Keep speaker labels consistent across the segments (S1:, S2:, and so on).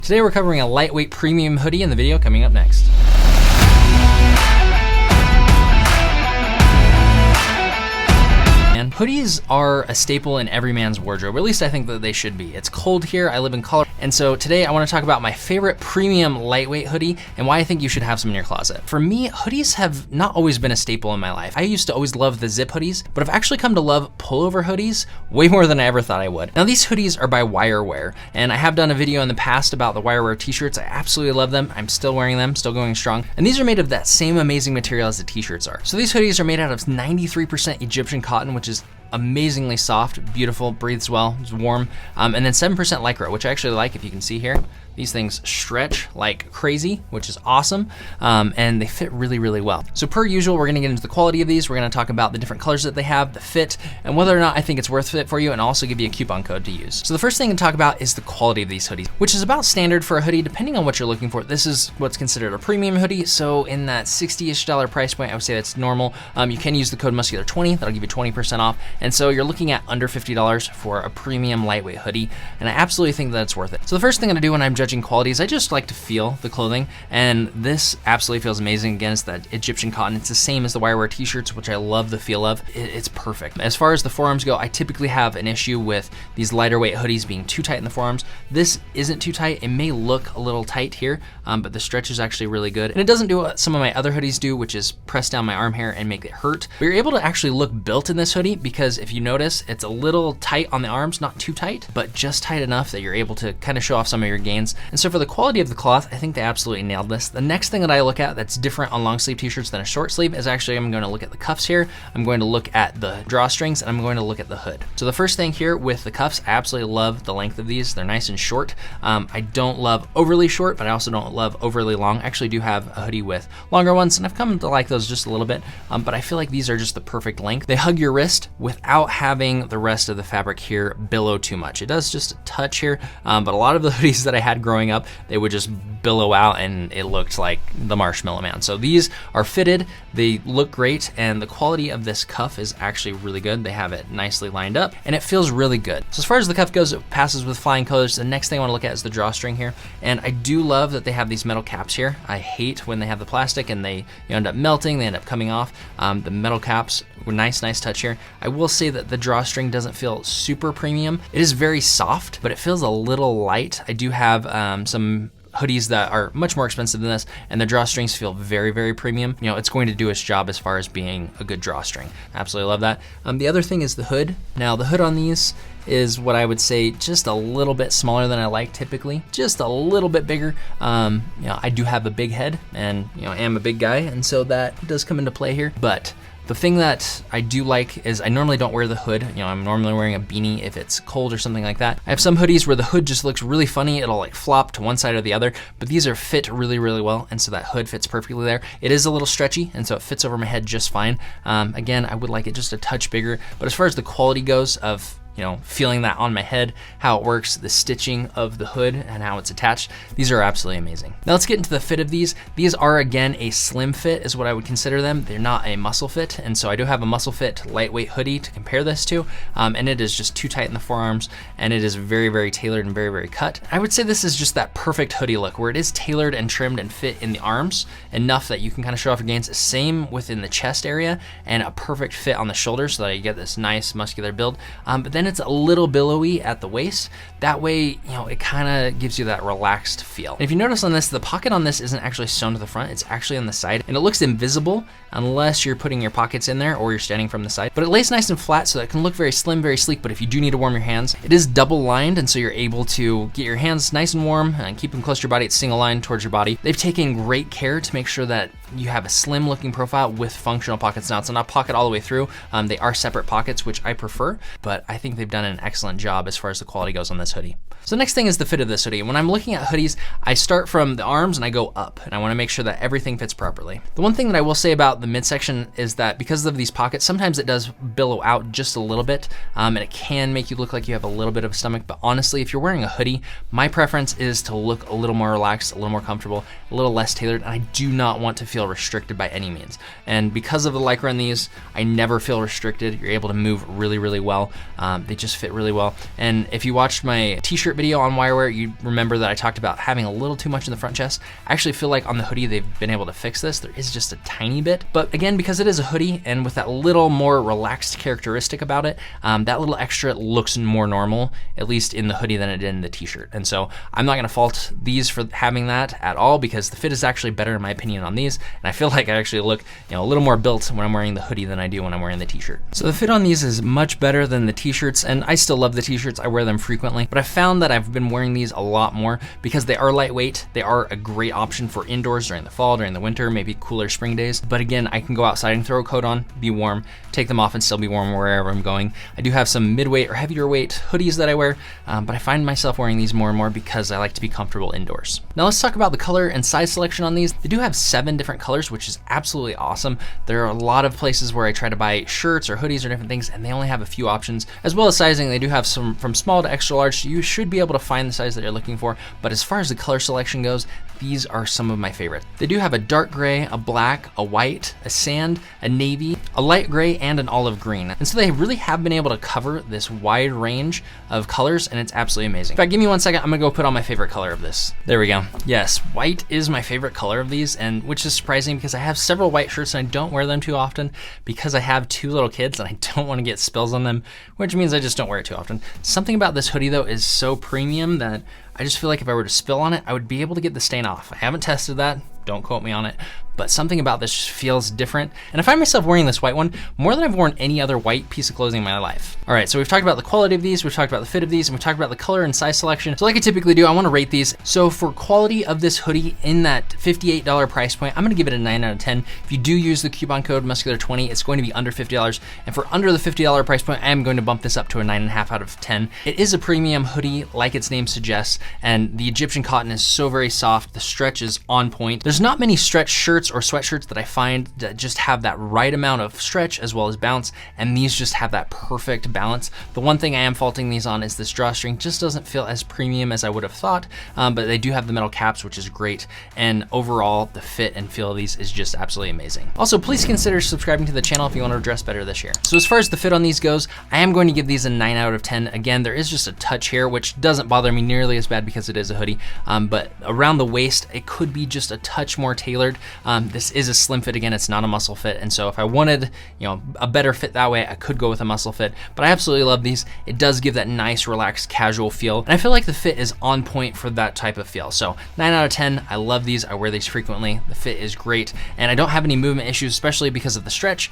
S1: Today we're covering a lightweight premium hoodie in the video coming up next. Hoodies are a staple in every man's wardrobe, or at least I think that they should be. It's cold here, I live in Colorado, and so today I want to talk about my favorite premium lightweight hoodie and why I think you should have some in your closet. For me, hoodies have not always been a staple in my life. I used to always love the zip hoodies, but I've actually come to love pullover hoodies way more than I ever thought I would. Now these hoodies are by WYR Wear, and I have done a video in the past about the WYR Wear t-shirts. I absolutely love them. I'm still wearing them, still going strong. And these are made of that same amazing material as the t-shirts are. So these hoodies are made out of 93% Egyptian cotton, which is amazingly soft, beautiful, breathes well, it's warm, and then 7% Lycra, which I actually like. If you can see here, these things stretch like crazy, which is awesome, and they fit really, really well. So per usual, we're gonna get into the quality of these. We're gonna talk about the different colors that they have, the fit, and whether or not I think it's worth it for you, and also give you a coupon code to use. So the first thing to talk about is the quality of these hoodies, which is about standard for a hoodie, depending on what you're looking for. This is what's considered a premium hoodie, so in that $60-ish price point, I would say that's normal. You can use the code Muscular20, that'll give you 20% off, and so you're looking at under $50 for a premium lightweight hoodie, and I absolutely think that it's worth it. So the first thing I'm gonna do when I'm judging quality is I just like to feel the clothing, and this absolutely feels amazing. Again, it's that Egyptian cotton. It's the same as the WYR Wear t-shirts, which I love the feel of. It's perfect. As far as the forearms go, I typically have an issue with these lighter weight hoodies being too tight in the forearms. This isn't too tight. It may look a little tight here, but the stretch is actually really good. And it doesn't do what some of my other hoodies do, which is press down my arm hair and make it hurt. But you're able to actually look built in this hoodie because if you notice, it's a little tight on the arms, not too tight, but just tight enough that you're able to kind of show off some of your gains. And so for the quality of the cloth, I think they absolutely nailed this. The next thing that I look at that's different on long sleeve t-shirts than a short sleeve is actually I'm going to look at the cuffs here, I'm going to look at the drawstrings, and I'm going to look at the hood. So the first thing here with the cuffs, I absolutely love the length of these. They're nice and short. I don't love overly short, but I also don't love overly long. I actually do have a hoodie with longer ones, and I've come to like those just a little bit, but I feel like these are just the perfect length. They hug your wrist without having the rest of the fabric here billow too much. It does just a touch here, but a lot of the hoodies that I had growing up, they would just billow out and it looked like the Marshmallow Man. So these are fitted, they look great, and the quality of this cuff is actually really good. They have it nicely lined up and it feels really good. So as far as the cuff goes, it passes with flying colors. The next thing I want to look at is the drawstring here, and I do love that they have these metal caps here. I hate when they have the plastic and they end up melting, they end up coming off. The metal caps were nice touch here. I will say that the drawstring doesn't feel super premium. It is very soft, but it feels a little light. I do have some hoodies that are much more expensive than this, and the drawstrings feel very, very premium. You know, it's going to do its job as far as being a good drawstring. Absolutely love that. The other thing is the hood. Now the hood on these is what I would say just a little bit smaller than I like typically, just a little bit bigger. You know, I do have a big head and, you know, I am a big guy, and so that does come into play here. But the thing that I do like is I normally don't wear the hood. You know, I'm normally wearing a beanie if it's cold or something like that. I have some hoodies where the hood just looks really funny. It'll like flop to one side or the other, but these are fit really, really well, and so that hood fits perfectly there. It is a little stretchy, and so it fits over my head just fine. Again, I would like it just a touch bigger, but as far as the quality goes of, you know, feeling that on my head, how it works, the stitching of the hood and how it's attached, these are absolutely amazing. Now let's get into the fit of these. These are, again, a slim fit is what I would consider them. They're not a muscle fit, and so I do have a muscle fit lightweight hoodie to compare this to, and it is just too tight in the forearms, and it is very, very tailored and very, very cut. I would say this is just that perfect hoodie look where it is tailored and trimmed and fit in the arms enough that you can kind of show off your gains. Same within the chest area, and a perfect fit on the shoulders so that you get this nice muscular build, but then it's a little billowy at the waist. That way, you know, it kind of gives you that relaxed feel. And if you notice on this, the pocket on this isn't actually sewn to the front, it's actually on the side, and it looks invisible unless you're putting your pockets in there or you're standing from the side. But it lays nice and flat so that it can look very slim, very sleek, but if you do need to warm your hands, it is double lined, and so you're able to get your hands nice and warm and keep them close to your body. It's single line towards your body. They've taken great care to make sure that you have a slim looking profile with functional pockets. Now it's not pocket all the way through. They are separate pockets, which I prefer, but I think they've done an excellent job as far as the quality goes on this hoodie. So the next thing is the fit of this hoodie. When I'm looking at hoodies, I start from the arms and I go up, and I want to make sure that everything fits properly. The one thing that I will say about the midsection is that because of these pockets, sometimes it does billow out just a little bit, and it can make you look like you have a little bit of a stomach, but honestly, if you're wearing a hoodie, my preference is to look a little more relaxed, a little more comfortable, a little less tailored, and I do not want to feel feel restricted by any means. And because of the Lycra in these, I never feel restricted. You're able to move really, really well. They just fit really well. And if you watched my t-shirt video on WYR Wear, you remember that I talked about having a little too much in the front chest. I actually feel like on the hoodie, they've been able to fix this. There is just a tiny bit, but again, because it is a hoodie and with that little more relaxed characteristic about it, that little extra looks more normal, at least in the hoodie than it did in the t-shirt. And so I'm not gonna fault these for having that at all, because the fit is actually better in my opinion on these. And I feel like I actually look, you know, a little more built when I'm wearing the hoodie than I do when I'm wearing the t-shirt. So the fit on these is much better than the t-shirts, and I still love the t-shirts. I wear them frequently, but I found that I've been wearing these a lot more because they are lightweight. They are a great option for indoors during the fall, during the winter, maybe cooler spring days. But again, I can go outside and throw a coat on, be warm, take them off and still be warm wherever I'm going. I do have some midweight or heavier weight hoodies that I wear, but I find myself wearing these more and more because I like to be comfortable indoors. Now let's talk about the color and size selection on these. They do have 7 different colors, which is absolutely awesome. There are a lot of places where I try to buy shirts or hoodies or different things, and they only have a few options. As well as sizing, they do have some from small to extra large, so you should be able to find the size that you're looking for. But as far as the color selection goes, these are some of my favorites. They do have a dark gray, a black, a white, a sand, a navy, a light gray, and an olive green. And so they really have been able to cover this wide range of colors, and it's absolutely amazing. In fact, give me 1 second, I'm gonna go put on my favorite color of this. There we go. Yes, white is my favorite color of these, and which is surprising because I have several white shirts and I don't wear them too often because I have 2 little kids and I don't want to get spills on them, which means I just don't wear it too often. Something about this hoodie though is so premium that I just feel like if I were to spill on it, I would be able to get the stain off. I haven't tested that, don't quote me on it, but something about this just feels different. And I find myself wearing this white one more than I've worn any other white piece of clothing in my life. All right, so we've talked about the quality of these, we've talked about the fit of these, and we've talked about the color and size selection. So like I typically do, I wanna rate these. So for quality of this hoodie in that $58 price point, I'm gonna give it a 9 out of 10. If you do use the coupon code Muscular20, it's going to be under $50. And for under the $50 price point, I am going to bump this up to a 9.5 out of 10. It is a premium hoodie, like its name suggests, and the Egyptian cotton is so very soft. The stretch is on point. There's not many stretch shirts or sweatshirts that I find that just have that right amount of stretch as well as bounce, and these just have that perfect balance. The one thing I am faulting these on is this drawstring just doesn't feel as premium as I would have thought, but they do have the metal caps, which is great, and overall the fit and feel of these is just absolutely amazing. Also, please consider subscribing to the channel if you want to dress better this year. So as far as the fit on these goes, I am going to give these a 9 out of 10. Again, there is just a touch here, which doesn't bother me nearly as bad because it is a hoodie, but around the waist, it could be just a touch more tailored. This is a slim fit again, it's not a muscle fit, and so if I wanted, you know, a better fit that way, I could go with a muscle fit, but I absolutely love these. It does give that nice, relaxed, casual feel, and I feel like the fit is on point for that type of feel. So 9 out of 10, I love these, I wear these frequently, the fit is great, and I don't have any movement issues, especially because of the stretch.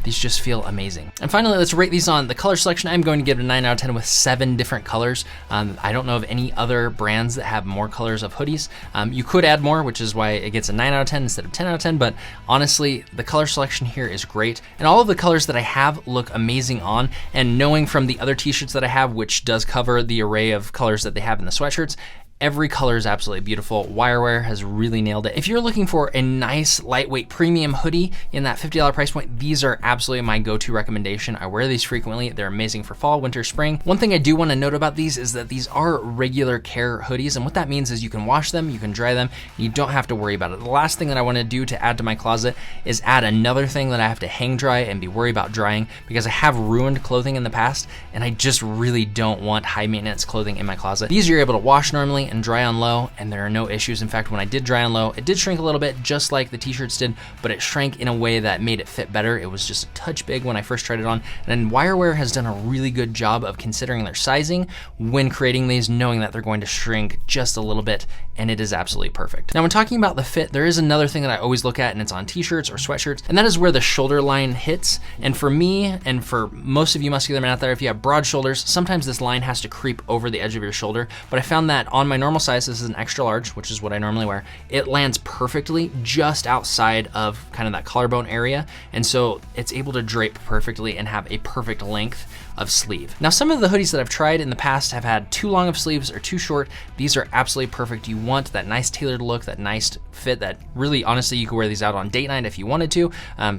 S1: These just feel amazing. And finally, let's rate these on the color selection. I'm going to give it a 9 out of 10 with 7 different colors. I don't know of any other brands that have more colors of hoodies. You could add more, which is why it gets a 9 out of 10 instead of 10 out of 10, but honestly, the color selection here is great. And all of the colors that I have look amazing on, and knowing from the other t-shirts that I have, which does cover the array of colors that they have in the sweatshirts, every color is absolutely beautiful. WYR Wear has really nailed it. If you're looking for a nice, lightweight, premium hoodie in that $50 price point, these are absolutely my go-to recommendation. I wear these frequently. They're amazing for fall, winter, spring. One thing I do want to note about these is that these are regular care hoodies, and what that means is you can wash them, you can dry them, and you don't have to worry about it. The last thing that I want to do to add to my closet is add another thing that I have to hang dry and be worried about drying, because I have ruined clothing in the past, and I just really don't want high maintenance clothing in my closet. These you're able to wash normally and dry on low, and there are no issues. In fact, when I did dry on low, it did shrink a little bit, just like the t-shirts did, but it shrank in a way that made it fit better. It was just a touch big when I first tried it on, and WYR Wear has done a really good job of considering their sizing when creating these, knowing that they're going to shrink just a little bit, and it is absolutely perfect. Now, when talking about the fit, there is another thing that I always look at, and it's on t-shirts or sweatshirts, and that is where the shoulder line hits. And for me, and for most of you muscular men out there, if you have broad shoulders, sometimes this line has to creep over the edge of your shoulder, but I found that on my normal size, this is an extra large, which is what I normally wear, it lands perfectly just outside of kind of that collarbone area, and so it's able to drape perfectly and have a perfect length of sleeve. Now, some of the hoodies that I've tried in the past have had too long of sleeves or too short. These are absolutely perfect. You want that nice tailored look, that nice fit that really, honestly, you could wear these out on date night if you wanted to. You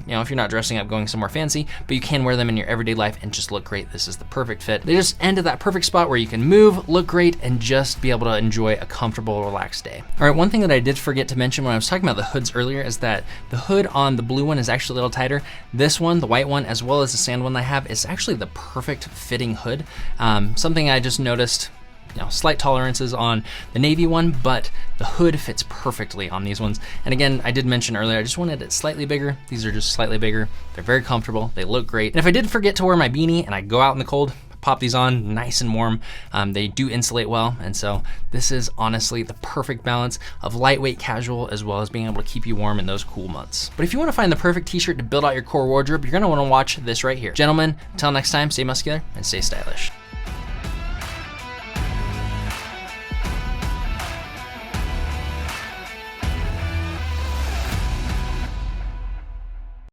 S1: know, if you're not dressing up going somewhere fancy, but you can wear them in your everyday life and just look great. This is the perfect fit. They just end at that perfect spot where you can move, look great, and just be able to enjoy a comfortable, relaxed day. All right, one thing that I did forget to mention when I was talking about the hoods earlier is that the hood on the blue one is actually a little tighter. This one, the white one, as well as the sand one that I have, is actually the perfect fitting hood. Something I just noticed, you know, slight tolerances on the navy one, but the hood fits perfectly on these ones. And again, I did mention earlier, I just wanted it slightly bigger. These are just slightly bigger. They're very comfortable. They look great. And if I did forget to wear my beanie and I go out in the cold, pop these on nice and warm. They do insulate well. And so this is honestly the perfect balance of lightweight casual as well as being able to keep you warm in those cool months. But if you want to find the perfect t-shirt to build out your core wardrobe, you're going to want to watch this right here. Gentlemen, until next time, stay muscular and stay stylish.